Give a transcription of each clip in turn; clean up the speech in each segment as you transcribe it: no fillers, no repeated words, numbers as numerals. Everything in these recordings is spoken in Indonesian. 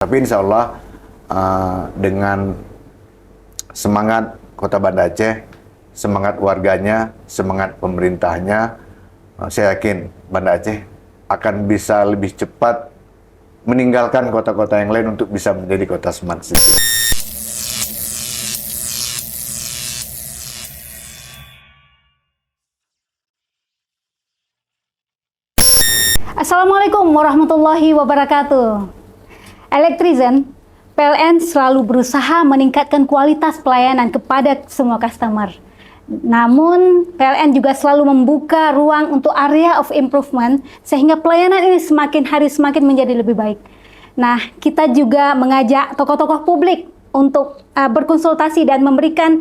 Tapi insya Allah dengan semangat Kota Banda Aceh, semangat warganya, semangat pemerintahnya, saya yakin Banda Aceh akan bisa lebih cepat meninggalkan kota-kota yang lain untuk bisa menjadi kota smart city. Assalamualaikum warahmatullahi wabarakatuh. Elektrizen, PLN selalu berusaha meningkatkan kualitas pelayanan kepada semua customer. Namun, PLN juga selalu membuka ruang untuk area of improvement sehingga pelayanan ini semakin hari semakin menjadi lebih baik. Nah, kita juga mengajak tokoh-tokoh publik untuk berkonsultasi dan memberikan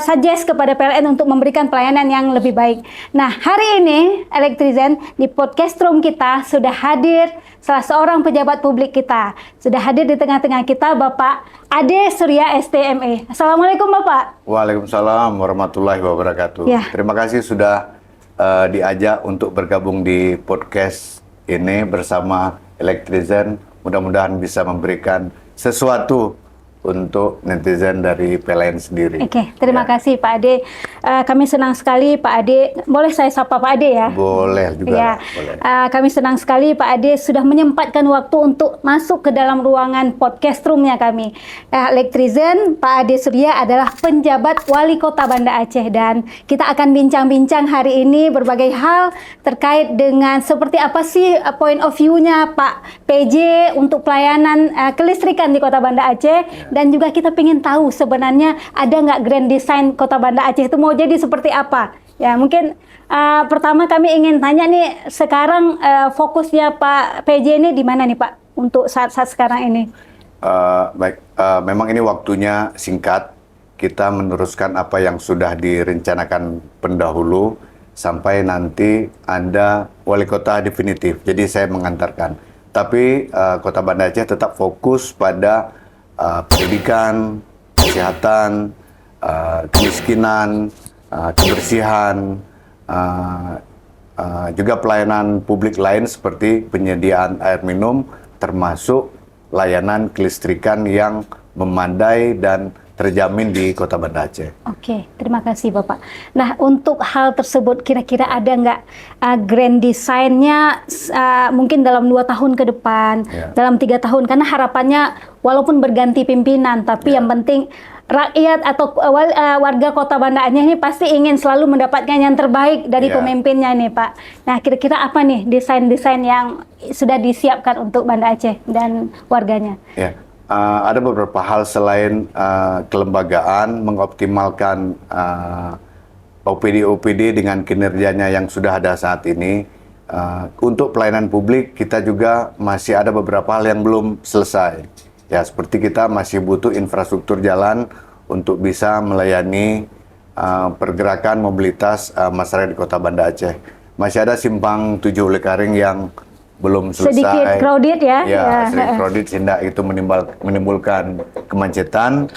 suggest kepada PLN untuk memberikan pelayanan yang lebih baik. Nah, hari ini Elektrizen di podcast room kita sudah hadir salah seorang pejabat publik kita. Sudah hadir di tengah-tengah kita Bapak Ade Surya STME. Assalamualaikum Bapak. Waalaikumsalam warahmatullahi wabarakatuh. Ya. Terima kasih sudah diajak untuk bergabung di podcast ini bersama Elektrizen. Mudah-mudahan bisa memberikan sesuatu untuk netizen dari PLN sendiri. Oke, terima kasih Pak Ade. Kami senang sekali Pak Ade. Boleh saya sapa Pak Ade ya? Boleh juga. Ya. Boleh. Kami senang sekali Pak Ade sudah menyempatkan waktu untuk masuk ke dalam ruangan podcast roomnya kami. Elektrizen, Pak Ade Surya adalah penjabat Wali Kota Banda Aceh dan kita akan bincang-bincang hari ini berbagai hal terkait dengan seperti apa sih point of view-nya Pak PJ untuk pelayanan kelistrikan di Kota Banda Aceh. Dan juga kita ingin tahu sebenarnya ada nggak grand design Kota Banda Aceh itu mau jadi seperti apa? Ya mungkin pertama kami ingin tanya nih sekarang fokusnya Pak PJ ini di mana nih Pak untuk saat-saat sekarang ini? Baik, memang ini waktunya singkat. Kita meneruskan apa yang sudah direncanakan pendahulu sampai nanti ada wali kota definitif. Jadi saya mengantarkan. Tapi Kota Banda Aceh tetap fokus pada pendidikan, kesehatan, kemiskinan, kebersihan, juga pelayanan publik lain seperti penyediaan air minum, termasuk layanan kelistrikan yang memadai dan terjamin di Kota Banda Aceh. Oke, terima kasih Bapak. Nah, untuk hal tersebut kira-kira ada nggak grand design-nya mungkin dalam 2 tahun ke depan, dalam 3 tahun? Karena harapannya walaupun berganti pimpinan, tapi yang penting rakyat atau warga Kota Banda Aceh ini pasti ingin selalu mendapatkan yang terbaik dari pemimpinnya nih Pak. Nah, kira-kira apa nih desain-desain yang sudah disiapkan untuk Banda Aceh dan warganya? Ya. Ada beberapa hal selain kelembagaan, mengoptimalkan OPD-OPD dengan kinerjanya yang sudah ada saat ini. Untuk pelayanan publik, kita juga masih ada beberapa hal yang belum selesai. Ya, seperti kita masih butuh infrastruktur jalan untuk bisa melayani pergerakan mobilitas masyarakat di Kota Banda Aceh. Masih ada simpang 7 Olekaring yang belum selesai. Sedikit crowded ya? Ya, sedikit crowded sehingga itu menimbulkan kemacetan.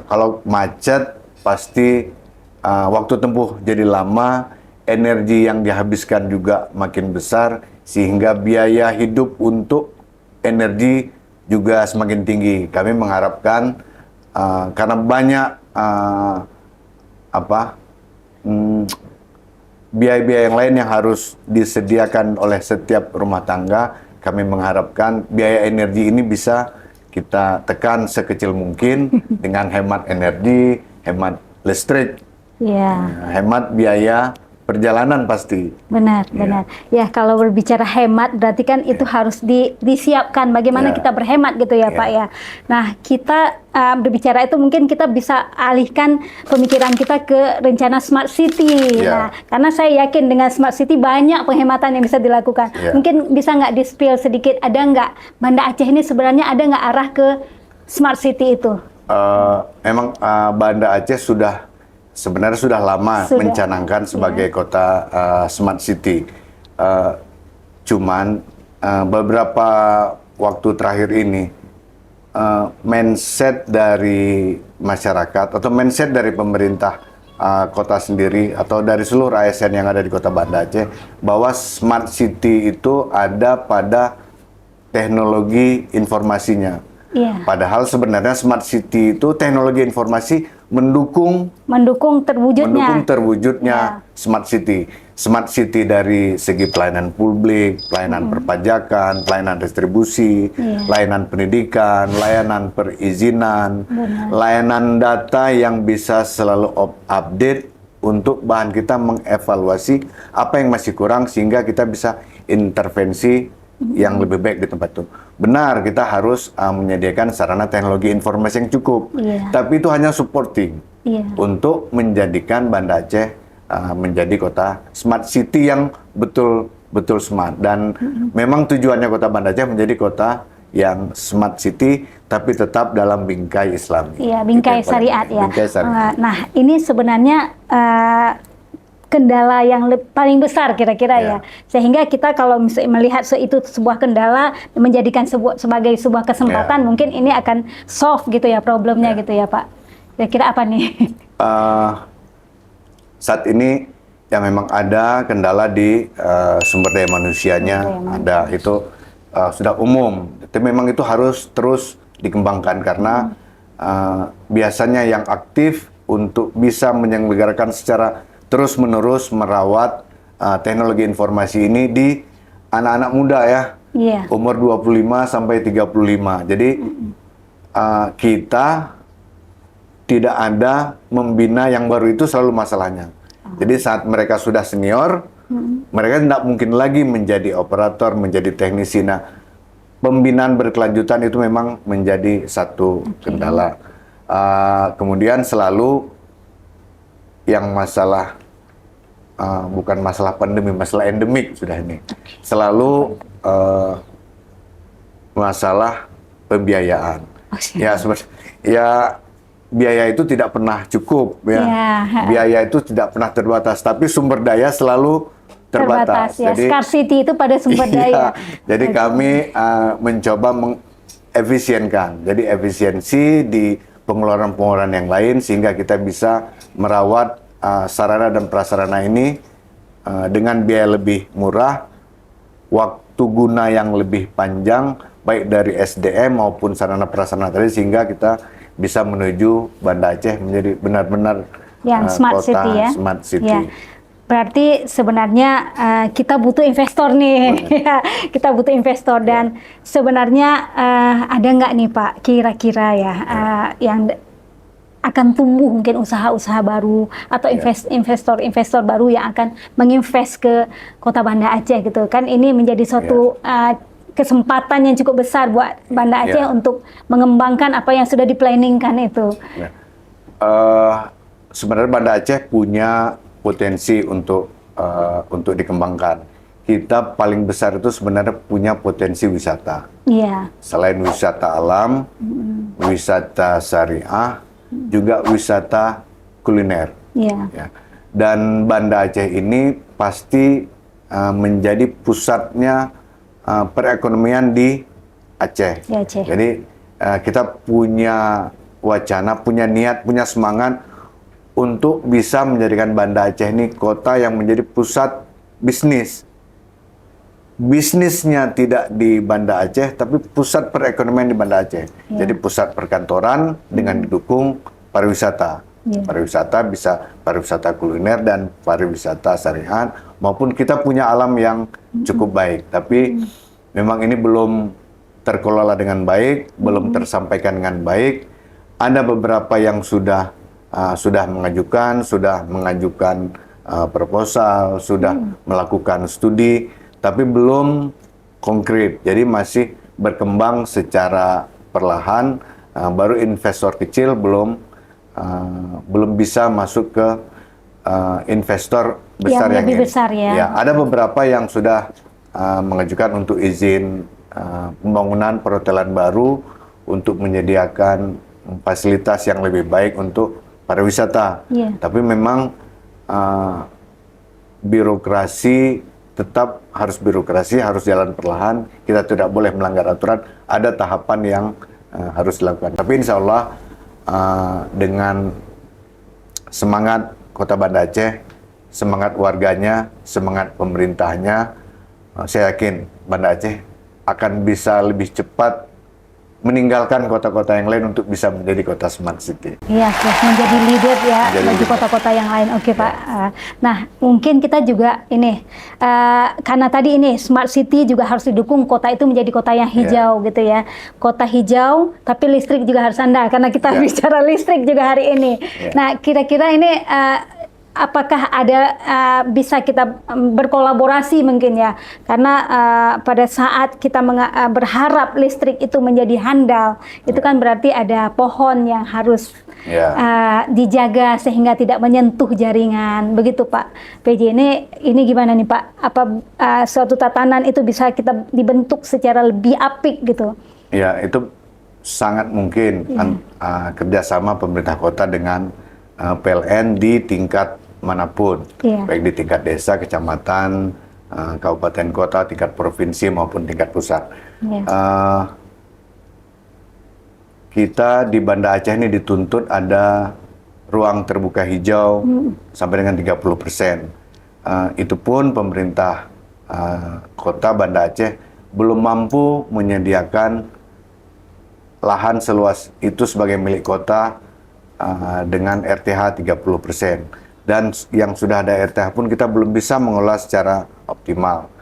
Kalau macet pasti waktu tempuh jadi lama, energi yang dihabiskan juga makin besar, sehingga biaya hidup untuk energi juga semakin tinggi. Kami mengharapkan karena banyak biaya-biaya yang lain yang harus disediakan oleh setiap rumah tangga, kami mengharapkan biaya energi ini bisa kita tekan sekecil mungkin dengan hemat energi, hemat listrik, hemat biaya perjalanan pasti. Benar, benar. Ya, kalau berbicara hemat berarti kan itu harus disiapkan bagaimana kita berhemat gitu ya Pak ya. Nah, kita berbicara itu mungkin kita bisa alihkan pemikiran kita ke rencana Smart City. Nah, karena saya yakin dengan Smart City banyak penghematan yang bisa dilakukan. Mungkin bisa nggak di-spill sedikit, ada nggak Banda Aceh ini sebenarnya ada nggak arah ke Smart City itu? Memang Banda Aceh sebenarnya sudah lama mencanangkan sebagai kota Smart City. Cuman beberapa waktu terakhir ini mindset dari masyarakat atau mindset dari pemerintah kota sendiri atau dari seluruh ASN yang ada di Kota Banda Aceh bahwa Smart City itu ada pada teknologi informasinya. Iya. Padahal sebenarnya smart city itu teknologi informasi mendukung terwujudnya smart city. Smart city dari segi pelayanan publik, pelayanan perpajakan, pelayanan distribusi, layanan pendidikan, layanan perizinan, layanan data yang bisa selalu update untuk bahan kita mengevaluasi apa yang masih kurang sehingga kita bisa intervensi yang lebih baik di tempat itu. Benar, kita harus menyediakan sarana teknologi informasi yang cukup. Tapi itu hanya supporting untuk menjadikan Banda Aceh menjadi kota smart city yang betul-betul smart. Dan memang tujuannya kota Banda Aceh menjadi kota yang smart city, tapi tetap dalam bingkai Islam. Iya, bingkai syariat ya. Bingkai syariat. Nah, ini sebenarnya kendala yang paling besar kira-kira ya. Sehingga kita kalau melihat itu sebuah kendala menjadikan sebagai sebuah kesempatan, mungkin ini akan solve gitu ya problemnya gitu ya Pak. Kira-kira apa nih? Saat ini ya memang ada kendala di sumber daya manusianya, ada itu sudah umum. Tapi memang itu harus terus dikembangkan karena biasanya yang aktif untuk bisa menyelenggarakan secara terus-menerus merawat teknologi informasi ini di anak-anak muda ya. Umur 25 sampai 35. Jadi kita tidak ada membina yang baru itu selalu masalahnya. Jadi saat mereka sudah senior, mereka tidak mungkin lagi menjadi operator, menjadi teknisi. Nah, pembinaan berkelanjutan itu memang menjadi satu kendala. Kemudian selalu yang masalah bukan masalah pandemi, masalah endemik sudah ini. Selalu masalah pembiayaan. Ya biaya itu tidak pernah cukup ya. Biaya itu tidak pernah terbatas, tapi sumber daya selalu terbatas. Ya. Jadi scarcity itu pada sumber daya. Jadi kami mencoba mengefisienkan. Jadi efisiensi di pengeluaran-pengeluaran yang lain sehingga kita bisa merawat sarana dan prasarana ini dengan biaya lebih murah, waktu guna yang lebih panjang, baik dari SDM maupun sarana prasarana tadi, sehingga kita bisa menuju Banda Aceh menjadi benar-benar yang smart kota city ya. Smart city. Ya. Berarti sebenarnya kita butuh investor nih, kita butuh investor dan sebenarnya ada nggak nih Pak kira-kira ya yang akan tumbuh mungkin usaha-usaha baru atau investor-investor baru yang akan menginvest ke Kota Banda Aceh gitu kan, ini menjadi suatu kesempatan yang cukup besar buat Banda Aceh untuk mengembangkan apa yang sudah diplanningkan itu. Sebenarnya Banda Aceh punya potensi untuk dikembangkan. Kita paling besar itu sebenarnya punya potensi wisata. Selain wisata alam, wisata syariah, juga wisata kuliner. Ya. Dan Banda Aceh ini pasti menjadi pusatnya perekonomian di Aceh. Jadi kita punya wacana, punya niat, punya semangat untuk bisa menjadikan Banda Aceh ini kota yang menjadi pusat bisnis. Bisnisnya tidak di Banda Aceh, tapi pusat perekonomian di Banda Aceh. Jadi pusat perkantoran dengan didukung pariwisata. Pariwisata bisa pariwisata kuliner dan pariwisata syariat, maupun kita punya alam yang cukup baik. Tapi memang ini belum terkelola dengan baik, belum tersampaikan dengan baik. Ada beberapa yang sudah mengajukan proposal, sudah melakukan studi, tapi belum konkret. Jadi masih berkembang secara perlahan. Baru investor kecil belum bisa masuk ke investor besar yang lebih besar ya. Ada beberapa yang sudah mengajukan untuk izin pembangunan perhotelan baru untuk menyediakan fasilitas yang lebih baik untuk pariwisata. Tapi memang birokrasi tetap harus birokrasi, harus jalan perlahan. Kita tidak boleh melanggar aturan. Ada tahapan yang harus dilakukan. Tapi insya Allah dengan semangat Kota Banda Aceh, semangat warganya, semangat pemerintahnya, saya yakin Banda Aceh akan bisa lebih cepat meninggalkan kota-kota yang lain untuk bisa menjadi kota smart city. Iya, menjadi leader ya bagi kota-kota yang lain. Oke, Pak. Nah, mungkin kita juga ini karena tadi ini smart city juga harus didukung, kota itu menjadi kota yang hijau gitu ya. Kota hijau, tapi listrik juga harus andal karena kita bicara listrik juga hari ini. Nah, kira-kira ini apakah ada bisa kita berkolaborasi mungkin ya, karena pada saat kita berharap listrik itu menjadi handal, itu kan berarti ada pohon yang harus dijaga sehingga tidak menyentuh jaringan, begitu Pak PJ. Ini gimana nih Pak? Apa suatu tatanan itu bisa kita dibentuk secara lebih apik gitu? Ya, itu sangat mungkin kerjasama pemerintah kota dengan PLN di tingkat manapun, baik di tingkat desa, kecamatan, kabupaten kota, tingkat provinsi maupun tingkat pusat. Kita di Banda Aceh ini dituntut ada ruang terbuka hijau sampai dengan 30%. Itu pun pemerintah kota Banda Aceh belum mampu menyediakan lahan seluas itu sebagai milik kota dengan RTH 30%. Dan yang sudah ada RTH pun kita belum bisa mengolah secara optimal.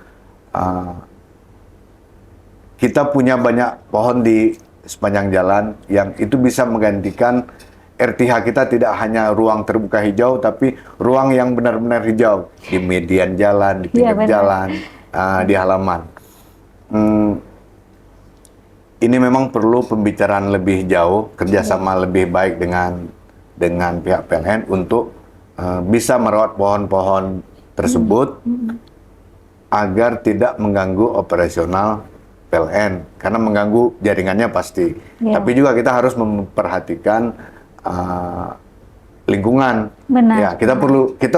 Kita punya banyak pohon di sepanjang jalan yang itu bisa menggantikan RTH kita, tidak hanya ruang terbuka hijau, tapi ruang yang benar-benar hijau di median jalan, di pinggir jalan, di halaman. Ini memang perlu pembicaraan lebih jauh, kerjasama lebih baik dengan pihak PLN untuk bisa merawat pohon-pohon tersebut agar tidak mengganggu operasional PLN, karena mengganggu jaringannya pasti. Tapi juga kita harus memperhatikan lingkungan. Ya, kita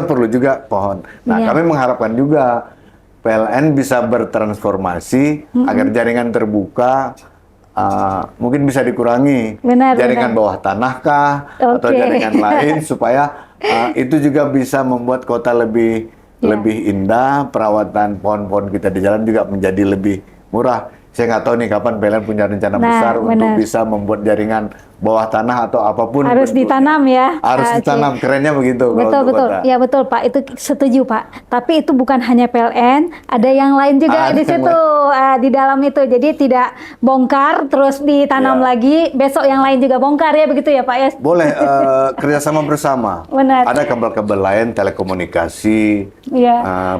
perlu juga pohon. Nah, kami mengharapkan juga PLN bisa bertransformasi agar jaringan terbuka mungkin bisa dikurangi. Jaringan bawah tanah kah atau jaringan lain supaya itu juga bisa membuat kota lebih indah, perawatan pohon-pohon kita di jalan juga menjadi lebih murah. Saya nggak tahu nih kapan PLN punya rencana besar untuk bisa membuat jaringan bawah tanah atau apapun. Harus ditanam ya. Harus ditanam, kerennya begitu. Betul. Ya betul Pak, itu setuju Pak. Tapi itu bukan hanya PLN, ada yang lain juga di situ, di dalam itu. Jadi tidak bongkar terus ditanam lagi, besok yang lain juga bongkar ya, begitu ya Pak ya? Boleh, kerjasama bersama. Benar. Ada kabel-kabel lain, telekomunikasi,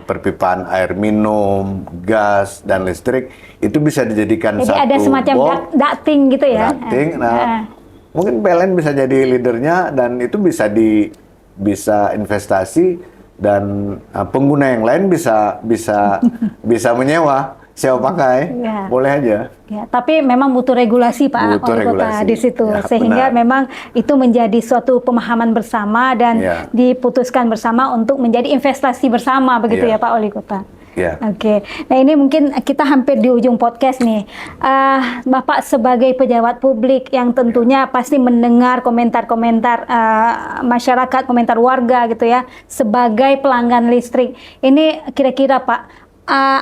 perpipaan air minum, gas, dan listrik. Itu bisa dijadikan jadi satu ada semacam ducting gitu ya. Ducting, mungkin PLN bisa jadi leadernya dan itu bisa investasi dan pengguna yang lain bisa menyewa, sewa pakai, boleh aja. Ya, tapi memang butuh regulasi Pak Wali Kota di situ, sehingga memang itu menjadi suatu pemahaman bersama dan diputuskan bersama untuk menjadi investasi bersama, begitu ya Pak Wali Kota. Oke. Nah ini mungkin kita hampir di ujung podcast nih. Bapak sebagai pejabat publik yang tentunya pasti mendengar komentar-komentar masyarakat, komentar warga gitu ya, sebagai pelanggan listrik. Ini kira-kira Pak,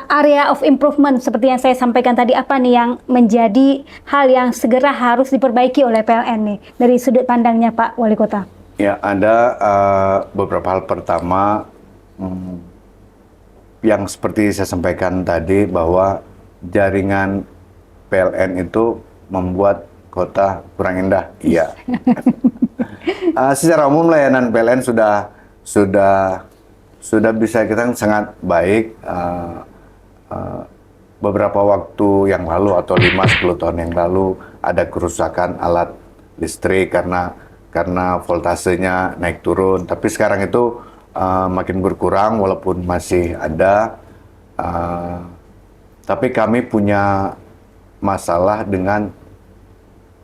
area of improvement seperti yang saya sampaikan tadi, apa nih yang menjadi hal yang segera harus diperbaiki oleh PLN nih dari sudut pandangnya Pak Wali Kota? Ya, ada beberapa hal. Pertama, yang seperti saya sampaikan tadi bahwa jaringan PLN itu membuat kota kurang indah. Iya. Secara umum layanan PLN sudah bisa kita sangat baik. Beberapa waktu yang lalu atau 5-10 tahun yang lalu ada kerusakan alat listrik karena voltasenya naik turun. Tapi sekarang itu makin berkurang walaupun masih ada, tapi kami punya masalah dengan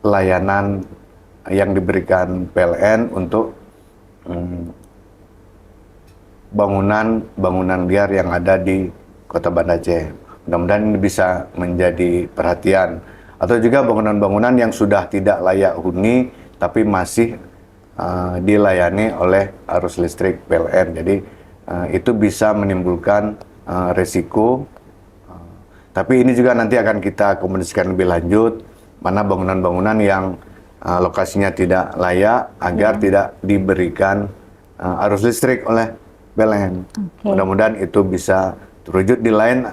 layanan yang diberikan PLN untuk bangunan liar yang ada di Kota Banda Aceh. Mudah-mudahan ini bisa menjadi perhatian, atau juga bangunan-bangunan yang sudah tidak layak huni tapi masih dilayani oleh arus listrik PLN. Jadi itu bisa menimbulkan resiko Tapi ini juga nanti akan kita komunikasikan lebih lanjut, mana bangunan-bangunan yang lokasinya tidak layak agar tidak diberikan arus listrik oleh PLN. Mudah-mudahan itu bisa terwujud. Di lain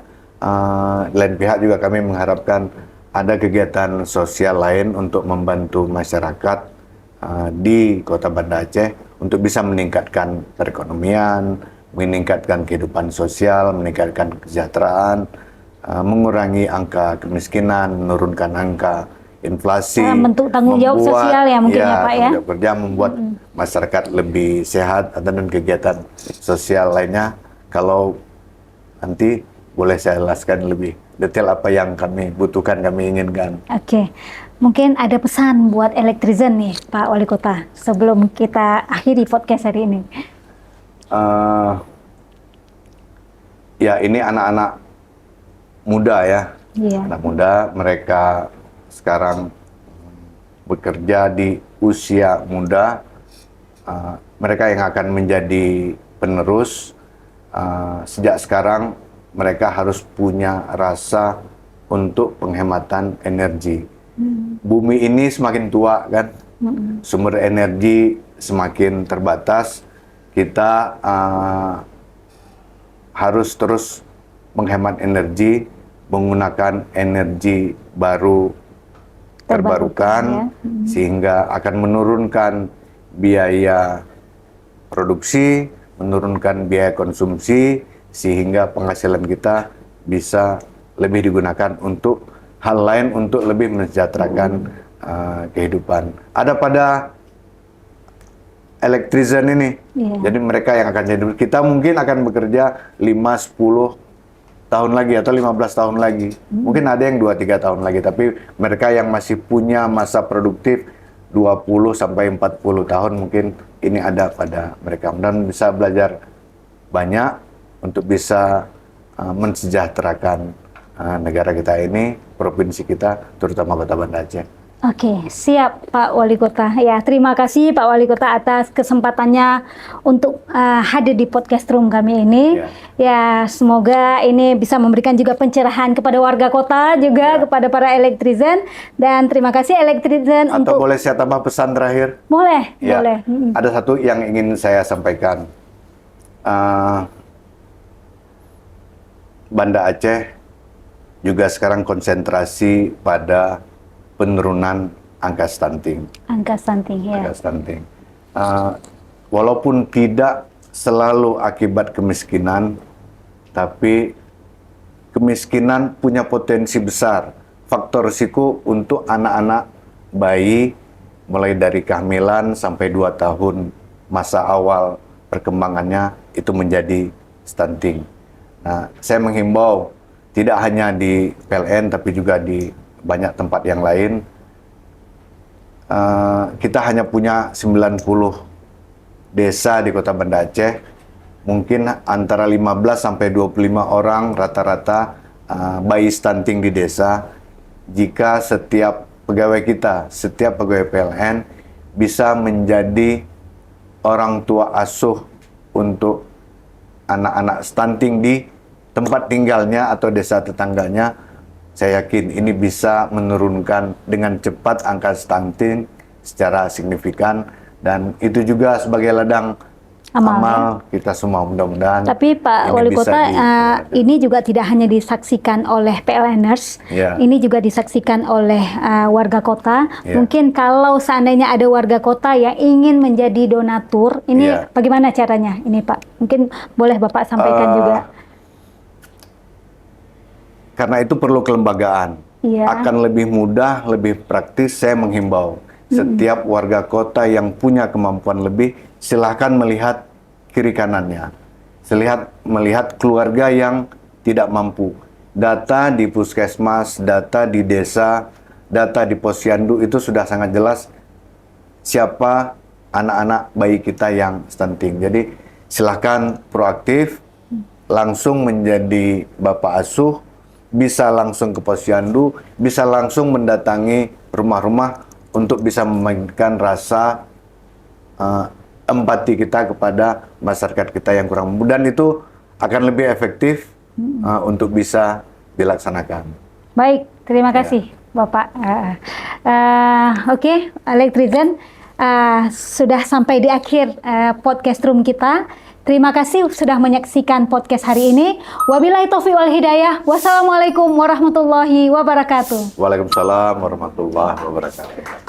pihak juga kami mengharapkan ada kegiatan sosial lain untuk membantu masyarakat di Kota Banda Aceh untuk bisa meningkatkan perekonomian, meningkatkan kehidupan sosial, meningkatkan kesejahteraan, mengurangi angka kemiskinan, menurunkan angka inflasi, bentuk tanggung jawab sosial ya mungkin ya Pak ya. Tanggung jawab kerja, membuat masyarakat lebih sehat, dan kegiatan sosial lainnya. Kalau nanti boleh saya jelaskan lebih detail apa yang kami butuhkan, kami inginkan. Oke, mungkin ada pesan buat Electrizen nih Pak Wali Kota sebelum kita akhiri podcast hari ini. Ya, ini anak-anak muda ya, anak muda, mereka sekarang bekerja di usia muda, mereka yang akan menjadi penerus. Sejak sekarang mereka harus punya rasa untuk penghematan energi. Bumi ini semakin tua kan, sumber energi semakin terbatas, kita harus terus menghemat energi, menggunakan energi baru terbarukan, sehingga akan menurunkan biaya produksi, menurunkan biaya konsumsi, sehingga penghasilan kita bisa lebih digunakan untuk hal lain, untuk lebih mensejahterakan kehidupan. Ada pada Electrizen ini, jadi mereka yang akan jadi, kita mungkin akan bekerja 5-10 tahun lagi atau 15 tahun lagi. Mungkin ada yang 2-3 tahun lagi, tapi mereka yang masih punya masa produktif 20-40 tahun mungkin ini ada pada mereka. Dan bisa belajar banyak untuk bisa mensejahterakan negara kita ini, provinsi kita, terutama Kota Banda Aceh. Oke, siap Pak Wali Kota. Ya, terima kasih Pak Wali Kota atas kesempatannya untuk hadir di podcast room kami ini. Ya, semoga ini bisa memberikan juga pencerahan kepada warga kota juga, kepada para Electrizen. Dan terima kasih Electrizen Atau untuk... boleh saya tambah pesan terakhir? Boleh, Ya, boleh. ada satu yang ingin saya sampaikan. Banda Aceh juga sekarang konsentrasi pada penurunan angka stunting. Angka stunting, ya. Angka stunting. Walaupun tidak selalu akibat kemiskinan, tapi kemiskinan punya potensi besar. Faktor risiko untuk anak-anak bayi mulai dari kehamilan sampai 2 tahun masa awal perkembangannya itu menjadi stunting. Nah, saya menghimbau tidak hanya di PLN tapi juga di banyak tempat yang lain. Kita hanya punya 90 desa di Kota Banda Aceh. Mungkin antara 15 sampai 25 orang rata-rata bayi stunting di desa. Jika setiap pegawai kita, setiap pegawai PLN bisa menjadi orang tua asuh untuk anak-anak stunting di tempat tinggalnya atau desa tetangganya, saya yakin ini bisa menurunkan dengan cepat angka stunting secara signifikan, dan itu juga sebagai ladang amal kita semua, mudah-mudahan. Tapi Pak Wali Kota, ini juga tidak hanya disaksikan oleh PLNers, ini juga disaksikan oleh warga kota. Mungkin kalau seandainya ada warga kota yang ingin menjadi donatur, ini bagaimana caranya ini Pak? Mungkin boleh Bapak sampaikan juga. Karena itu perlu kelembagaan. Akan lebih mudah, lebih praktis, saya menghimbau setiap warga kota yang punya kemampuan lebih, silahkan melihat kiri kanannya. Melihat keluarga yang tidak mampu. Data di puskesmas, data di desa, data di posyandu itu sudah sangat jelas siapa anak-anak bayi kita yang stunting. Jadi silahkan proaktif, langsung menjadi bapak asuh, bisa langsung ke posyandu, bisa langsung mendatangi rumah-rumah untuk bisa memberikan rasa empati kita kepada masyarakat kita yang kurang mampu, dan itu akan lebih efektif untuk bisa dilaksanakan. Baik, terima kasih Bapak. Oke, Elektrizen, sudah sampai di akhir podcast room kita. Terima kasih sudah menyaksikan podcast hari ini. Wabillahi taufiq wal hidayah. Wassalamualaikum warahmatullahi wabarakatuh. Waalaikumsalam warahmatullahi wabarakatuh.